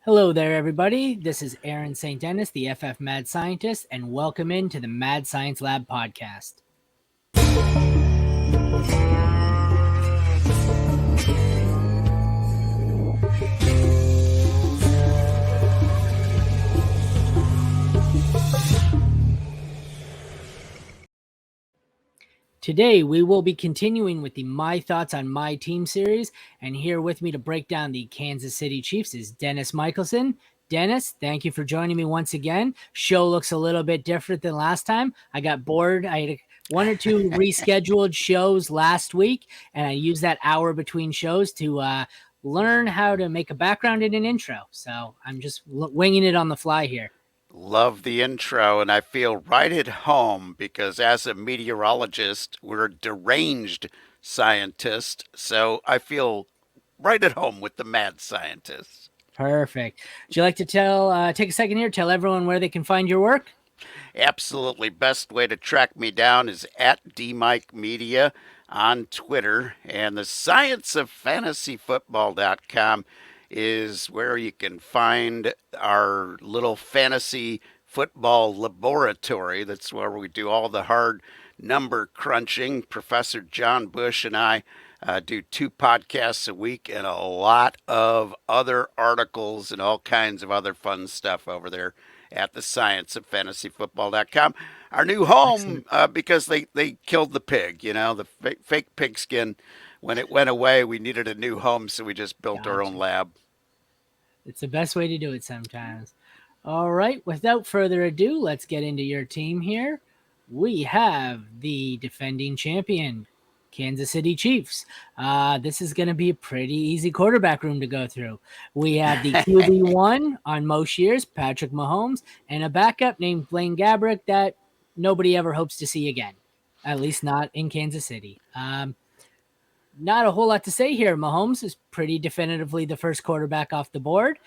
Hello there, everybody. This is Aaron St. Dennis, the FF Mad Scientist, and welcome into the Mad Science Lab podcast. Today, we will be continuing with the My Thoughts on My Team series, and here with me to break down the Kansas City Chiefs is Dennis Michelson. Dennis, thank you for joining me once again. Show looks a little bit different than last time. I got bored. I had one or two rescheduled shows last week, and I used that hour between shows to learn how to make a background and an intro. So I'm just winging it on the fly here. Love the intro, and I feel right at home because as a meteorologist, we're deranged scientists, so I feel right at home with the mad scientists. Perfect. Would you like to take a second here, tell everyone where they can find your work? Absolutely best way to track me down is at DMikeMedia on Twitter, and the scienceoffantasyfootball.com is where you can find our little fantasy football laboratory. That's where we do all the hard number crunching. Professor John Bush and I do two podcasts a week and a lot of other articles and all kinds of other fun stuff over there at the scienceoffantasyfootball.com. Our new home, Excellent. because they killed the pig, the fake pigskin. When it went away, we needed a new home, so we just built our own Gotcha. lab. It's the best way to do it sometimes. All right, without further ado, let's get into your team here. We have the defending champion, Kansas City Chiefs. This is going to be a pretty easy quarterback room to go through. We have the QB1 on most years, Patrick Mahomes, and a backup named Blaine Gabbert that nobody ever hopes to see again, at least not in Kansas City. Not a whole lot to say here. Mahomes is pretty definitively the first quarterback off the board.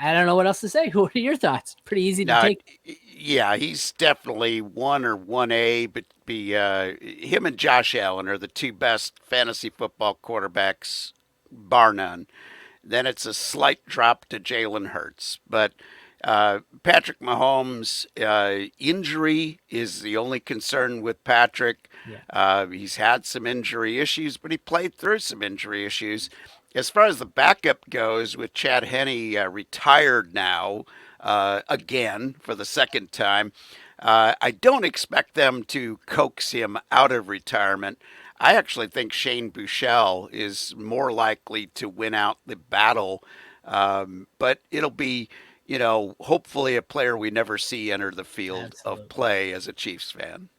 I don't know what else to say. What are your thoughts? Pretty easy to Now, take. yeah, he's definitely 1 or 1A, but him and Josh Allen are the two best fantasy football quarterbacks, bar none. Then it's a slight drop to Jalen Hurts. But Patrick Mahomes' injury is the only concern with Patrick. Yeah, He's had some injury issues, but he played through some injury issues. As far as the backup goes, with Chad Henne retired now again for the second time, I don't expect them to coax him out of retirement. I actually think Shane Buechele is more likely to win out the battle, but it'll be, hopefully a player we never see enter the field of absolutely. play as a Chiefs fan.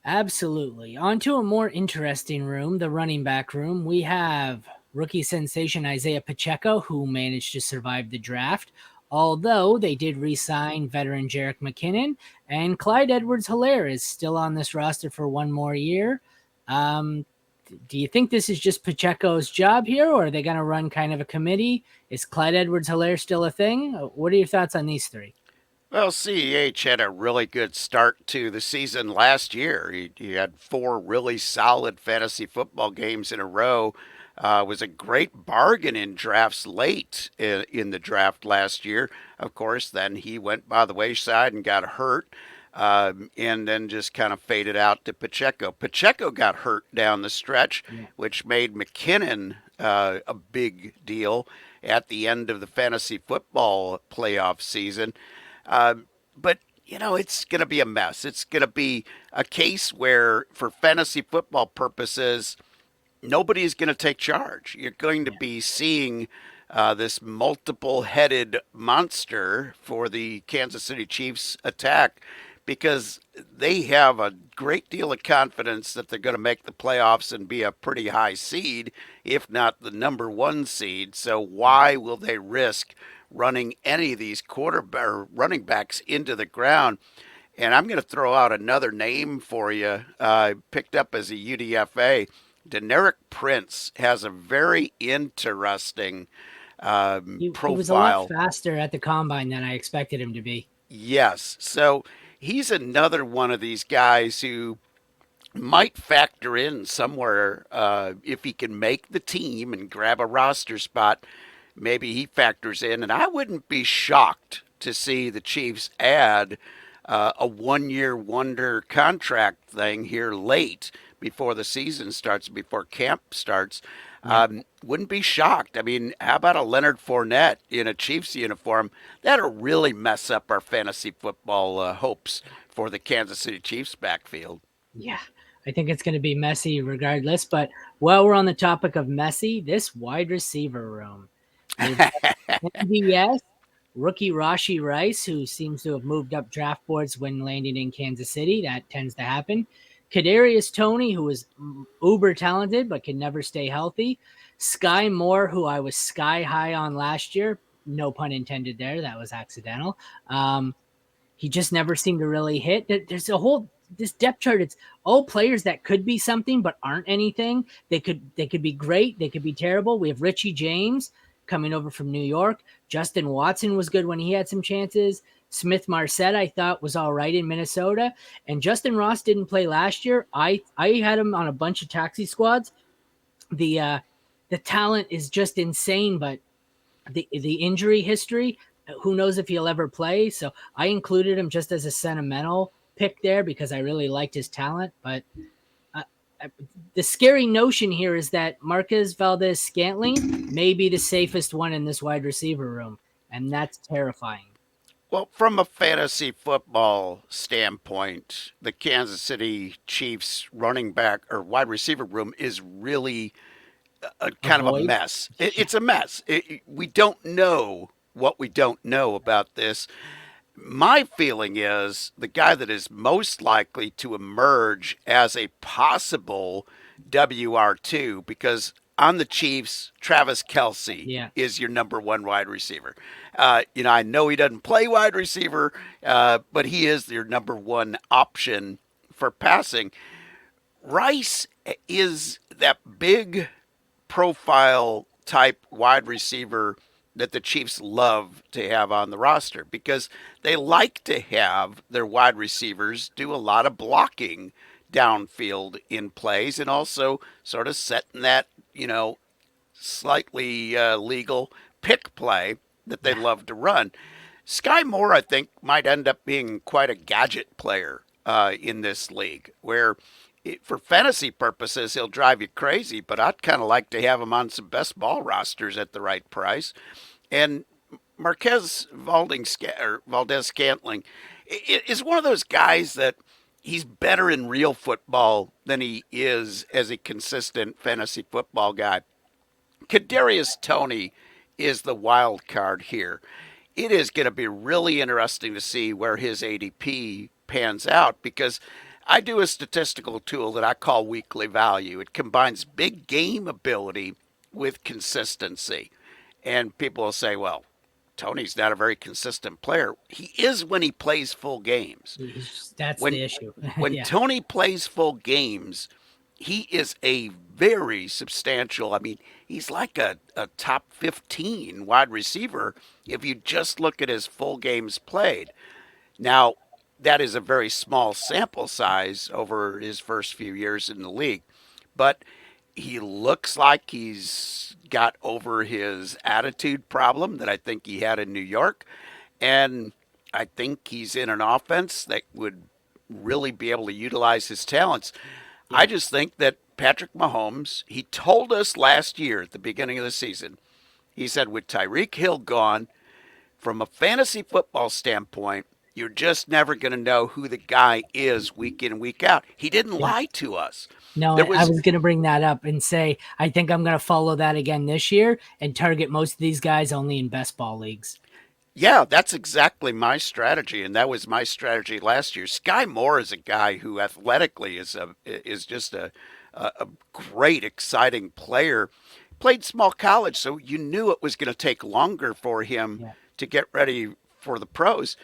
Absolutely. On to a more interesting room, the running back room. We have rookie sensation Isaiah Pacheco, who managed to survive the draft, although they did re sign veteran Jerick McKinnon, and Clyde Edwards Hilaire is still on this roster for one more year. Um, do you think this is just Pacheco's job here, or are they going to run kind of a committee? Is Clyde Edwards Hilaire still a thing? What are your thoughts on these three? Well, CEH had a really good start to the season last year. He had four really solid fantasy football games in a row. Was a great bargain in drafts late in the draft last year. Of course, then he went by the wayside and got hurt, and then just kind of faded out to Pacheco. Pacheco got hurt down the stretch, Yeah, which made McKinnon a big deal at the end of the fantasy football playoff season. But it's going to be a mess. It's going to be a case where, for fantasy football purposes, nobody's going to take charge. You're going to yeah, be seeing this multiple-headed monster for the Kansas City Chiefs attack because they have a great deal of confidence that they're going to make the playoffs and be a pretty high seed, if not the number one seed. So yeah. why will they risk running any of these quarterback or running backs into the ground? And I'm going to throw out another name for you. Picked up as a UDFA. Deneric Prince has a very interesting He was a lot profile. faster at the combine than I expected him to be. Yes. So he's another one of these guys who might factor in somewhere if he can make the team and grab a roster spot. maybe he factors in. And I wouldn't be shocked to see the Chiefs add a 1 year wonder contract thing here late before the season starts, before camp starts. Yep. Wouldn't be shocked. I mean, how about a Leonard Fournette in a Chiefs uniform? That'll really mess up our fantasy football hopes for the Kansas City Chiefs backfield. Yeah, I think it's going to be messy regardless. But while we're on the topic of messy, this wide receiver room, they've got MVS, rookie Rashi Rice, who seems to have moved up draft boards when landing in Kansas City. That tends to happen. Kadarius Toney, who is uber talented but can never stay healthy. Sky Moore, who I was sky high on last year. No pun intended there. That was accidental. He just never seemed to really hit. There's a whole this depth chart. It's all players that could be something but aren't anything. They could be great. They could be terrible. We have Richie James coming over from New York. Justin Watson was good when he had some chances. Smith Marset, I thought, was all right in Minnesota. And Justin Ross didn't play last year. I had him on a bunch of taxi squads. The talent is just insane, but the injury history, who knows if he'll ever play. So I included him just as a sentimental pick there because I really liked his talent. But uh, the scary notion here is that Marquez Valdez Scantling may be the safest one in this wide receiver room, and that's terrifying. Well, from a fantasy football standpoint, the Kansas City Chiefs running back or wide receiver room is really a kind of a Avoid. mess. It's a mess. We don't know what we don't know about this. My feeling is the guy that is most likely to emerge as a possible WR2, because on the Chiefs, Travis Kelsey Yeah, is your number one wide receiver. I know he doesn't play wide receiver, but he is your number one option for passing. Rice is that big profile type wide receiver that the Chiefs love to have on the roster because they like to have their wide receivers do a lot of blocking downfield in plays and also sort of setting that, slightly legal pick play that they yeah, love to run. Sky Moore, I think, might end up being quite a gadget player in this league, where for fantasy purposes he'll drive you crazy, but I'd kind of like to have him on some best ball rosters at the right price. And Marquez Valdez Scantling is one of those guys that he's better in real football than he is as a consistent fantasy football guy. Kadarius Toney is the wild card here. It is going to be really interesting to see where his ADP pans out because I do a statistical tool that I call weekly value. It combines big game ability with consistency. And people will say, well, Tony's not a very consistent player. He is when he plays full games. that's When the issue. when Yeah, Tony plays full games, he is a very substantial. I mean, he's like a top 15 wide receiver if you just look at his full games played. Now, that is a very small sample size over his first few years in the league, but he looks like he's got over his attitude problem that I think he had in New York. And I think he's in an offense that would really be able to utilize his talents. I yeah, just think that Patrick Mahomes, he told us last year at the beginning of the season, he said, with Tyreek Hill gone, from a fantasy football standpoint, you're just never going to know who the guy is week in, week out. He didn't yeah. lie to us. No, There I was was going to bring that up and say I think I'm going to follow that again this year and target most of these guys only in best ball leagues. Yeah, that's exactly my strategy, and that was my strategy last year. Sky Moore is a guy who athletically is just a great, exciting player. Played small college, so you knew it was going to take longer for him Yeah, to get ready for the pros.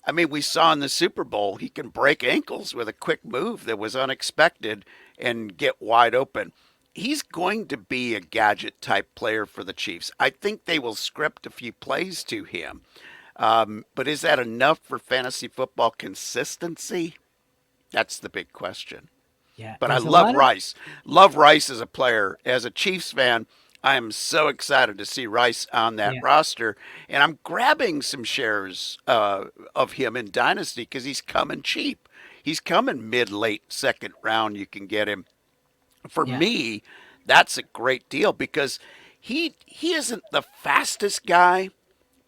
I mean, we saw in the Super Bowl he can break ankles with a quick move that was unexpected and get wide open. He's going to be a gadget type player for the Chiefs. I think they will script a few plays to him. But is that enough for fantasy football consistency? That's the big question. yeah. But I There's a love lot of Rice. Love Rice as a player. As a Chiefs fan, I am so excited to see Rice on that Yeah, roster, and I'm grabbing some shares of him in Dynasty because he's coming cheap. He's coming mid late second round. You can get him. For yeah. me, that's a great deal because he isn't the fastest guy,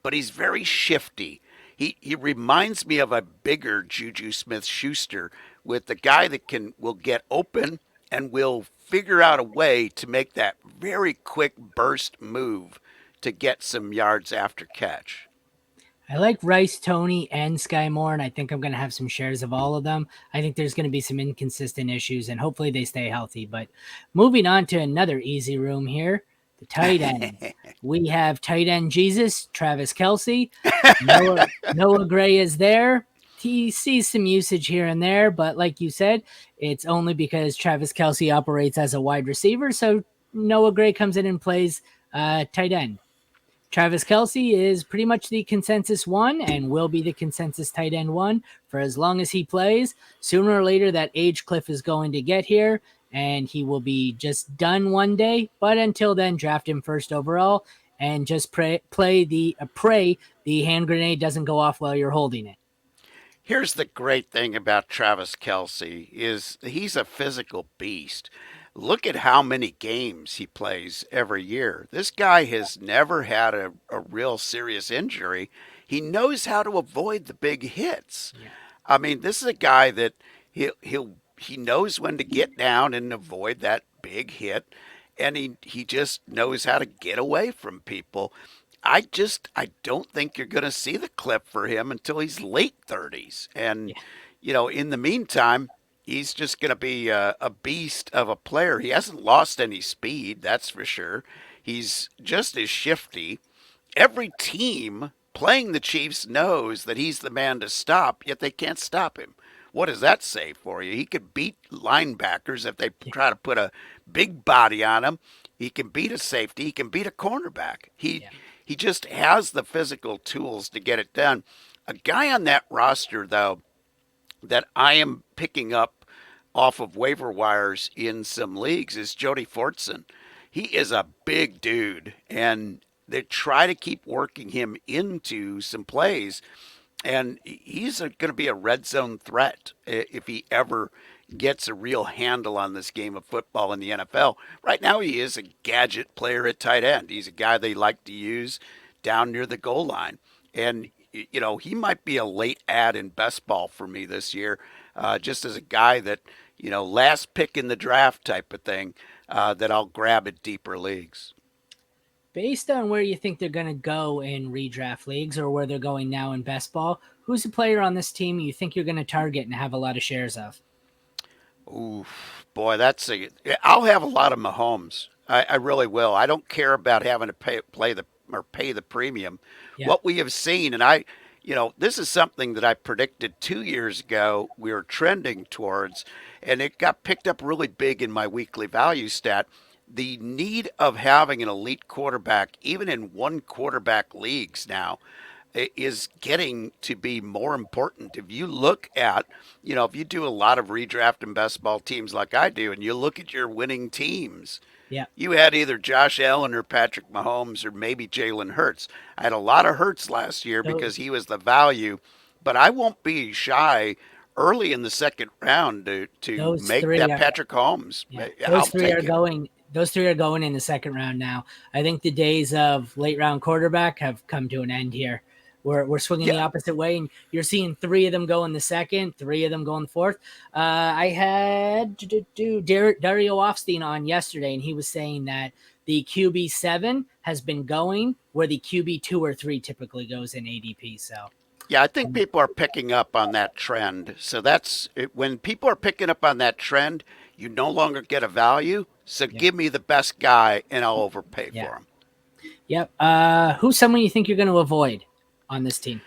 but he's very shifty. He reminds me of a bigger Juju Smith Schuster with the guy that will get open and will figure out a way to make that very quick burst move to get some yards after catch. I like Rice, Tony, and Sky Moore, and I think I'm going to have some shares of all of them. I think there's going to be some inconsistent issues, and hopefully they stay healthy. But moving on to another easy room here, the tight ends. We have tight end Jesus, Travis Kelsey, Noah Gray is there. He sees some usage here and there, but like you said, it's only because Travis Kelsey operates as a wide receiver. So Noah Gray comes in and plays tight end. Travis Kelsey is pretty much the consensus one and will be the consensus tight end one for as long as he plays. Sooner or later, that age cliff is going to get here and he will be just done one day. But until then, draft him first overall and just pray the hand grenade doesn't go off while you're holding it. Here's the great thing about Travis Kelsey is he's a physical beast. Look at how many games he plays every year. This guy has never had a real serious injury. He knows how to avoid the big hits. Yeah. I mean, this is a guy that he knows when to get down and avoid that big hit, and he just knows how to get away from people. I don't think you're going to see the clip for him until he's late 30s. And Yeah. in the meantime, he's just going to be a beast of a player. He hasn't lost any speed, that's for sure. He's just as shifty. Every team playing the Chiefs knows that he's the man to stop, yet they can't stop him. What does that say for you? He could beat linebackers if they Yeah. try to put a big body on him. He can beat a safety. He can beat a cornerback. He Yeah. he just has the physical tools to get it done. A guy on that roster, though, that I am picking up off of waiver wires in some leagues is Jody Fortson. He is a big dude, and they try to keep working him into some plays, and he's going to be a red zone threat if he ever gets a real handle on this game of football in the NFL. Right now, he is a gadget player at tight end. He's a guy they like to use down near the goal line. And, he might be a late ad in best ball for me this year, just as a guy that, last pick in the draft type of thing that I'll grab at deeper leagues. Based on where you think they're going to go in redraft leagues or where they're going now in best ball, who's a player on this team you think you're going to target and have a lot of shares of? Ooh, boy, that's a. I'll have a lot of Mahomes. I really will. I don't care about having to pay the premium. Yeah. What we have seen, and this is something that I predicted 2 years ago. We were trending towards, and it got picked up really big in my weekly value stat. The need of having an elite quarterback, even in one quarterback leagues now, is getting to be more important. If you look at, if you do a lot of redraft and best ball teams like I do, and you look at your winning teams, Yeah. you had either Josh Allen or Patrick Mahomes or maybe Jalen Hurts. I had a lot of Hurts last year Those, because he was the value, but I won't be shy early in the second round to those make three that are Patrick Holmes. Yeah, I'll those three are take him. going. Those three are going in the second round now. I think the days of late round quarterback have come to an end here. We're swinging the Yeah, opposite way, and you're seeing three of them go in the second, three of them go in the fourth. I had Dario Offstein on yesterday, and he was saying that the QB7 has been going where the QB 2 or 3 typically goes in ADP. So, Yeah, I think um, people are picking up on that trend. So that's it. When people are picking up on that trend, you no longer get a value. So yeah, give me the best guy and I'll overpay yeah, for him. yep. Who's someone you think you're going to avoid on this team?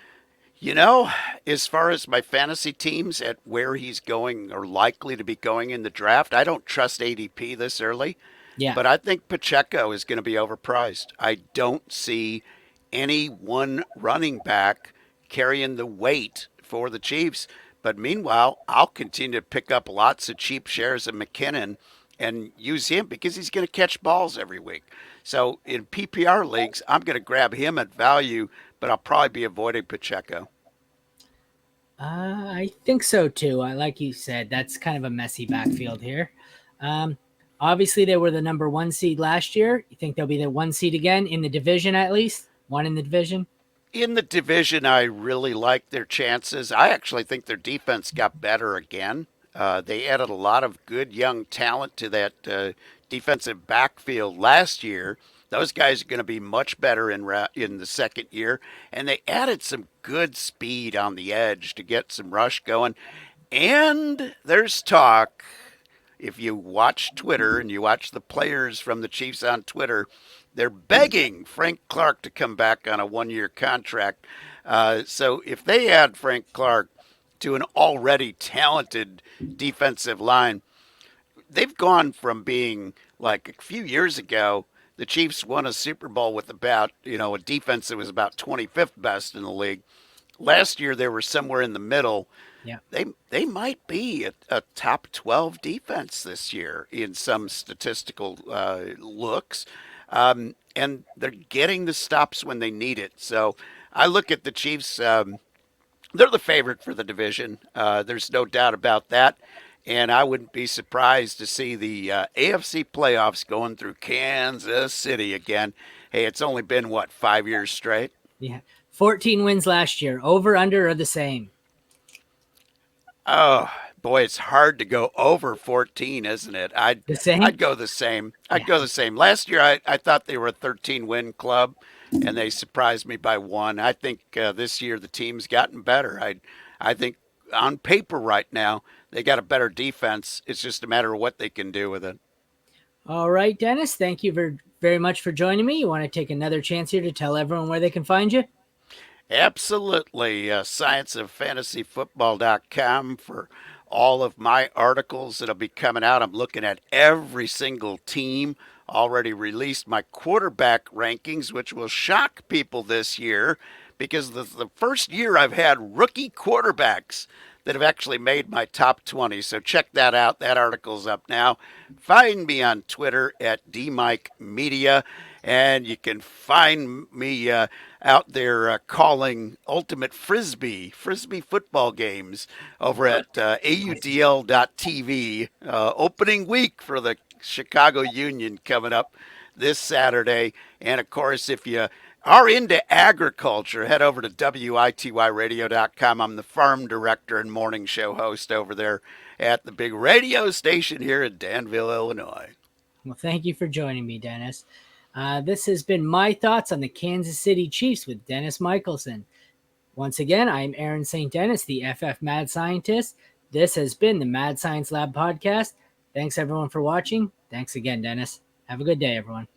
You know, as far as my fantasy teams at where he's going or likely to be going in the draft, I don't trust ADP this early, Yeah. but I think Pacheco is going to be overpriced. I don't see any one running back carrying the weight for the Chiefs. But meanwhile, I'll continue to pick up lots of cheap shares of McKinnon and use him because he's going to catch balls every week. So in PPR leagues, I'm going to grab him at value, but I'll probably be avoiding Pacheco. I think so too. Like you said, that's kind of a messy backfield here. Um, Obviously, they were the number one seed last year. You think they'll be the one seed again in the division at least? One in the division? In the division, I really like their chances. I actually think their defense got better again. They added a lot of good young talent to that defensive backfield last year. Those guys are going to be much better in the second year, and they added some good speed on the edge to get some rush going. And there's talk, if you watch Twitter and you watch the players from the Chiefs on Twitter, they're begging Frank Clark to come back on a 1 year contract. So if they add Frank Clark to an already talented defensive line, they've gone from being like a few years ago. The Chiefs won a Super Bowl with about, a defense that was about 25th best in the league. Last year they were somewhere in the middle. Yeah. They might be a top 12 defense this year in some statistical looks, and they're getting the stops when they need it. So I look at the Chiefs. They're the favorite for the division. There's no doubt about that. And I wouldn't be surprised to see the AFC playoffs going through Kansas City again. Hey, it's only been, what, 5 years straight? Yeah. 14 wins last year. Over, under, or the same? Oh boy, it's hard to go over 14, isn't it? I'd The same? I'd go the same. I'd Yeah. go the same. Last year, I thought they were a 13 win club, and they surprised me by one. I think this year the team's gotten better. I think on paper right now they got a better defense. It's just a matter of what they can do with it. All right, Dennis. Thank you very much for joining me. You want to take another chance here to tell everyone where they can find you? Absolutely. Scienceoffantasyfootball.com for all of my articles that'll be coming out. I'm looking at every single team. Already released my quarterback rankings, which will shock people this year because the first year I've had rookie quarterbacks that have actually made my top 20. So check that out. That article's up now. Find me on Twitter at DMikeMedia, and you can find me out there calling Ultimate Frisbee football games over at AUDL.TV. Opening week for the Chicago Union coming up this Saturday. And of course, if you are into agriculture, head over to WITYradio.com. I'm the farm director and morning show host over there at the big radio station here in Danville, Illinois. Well, thank you for joining me, Dennis. This has been my thoughts on the Kansas City Chiefs with Dennis Michelson. Once again, I'm Aaron St. Dennis, the FF Mad Scientist. This has been the Mad Science Lab podcast. Thanks, everyone, for watching. Thanks again, Dennis. Have a good day, everyone.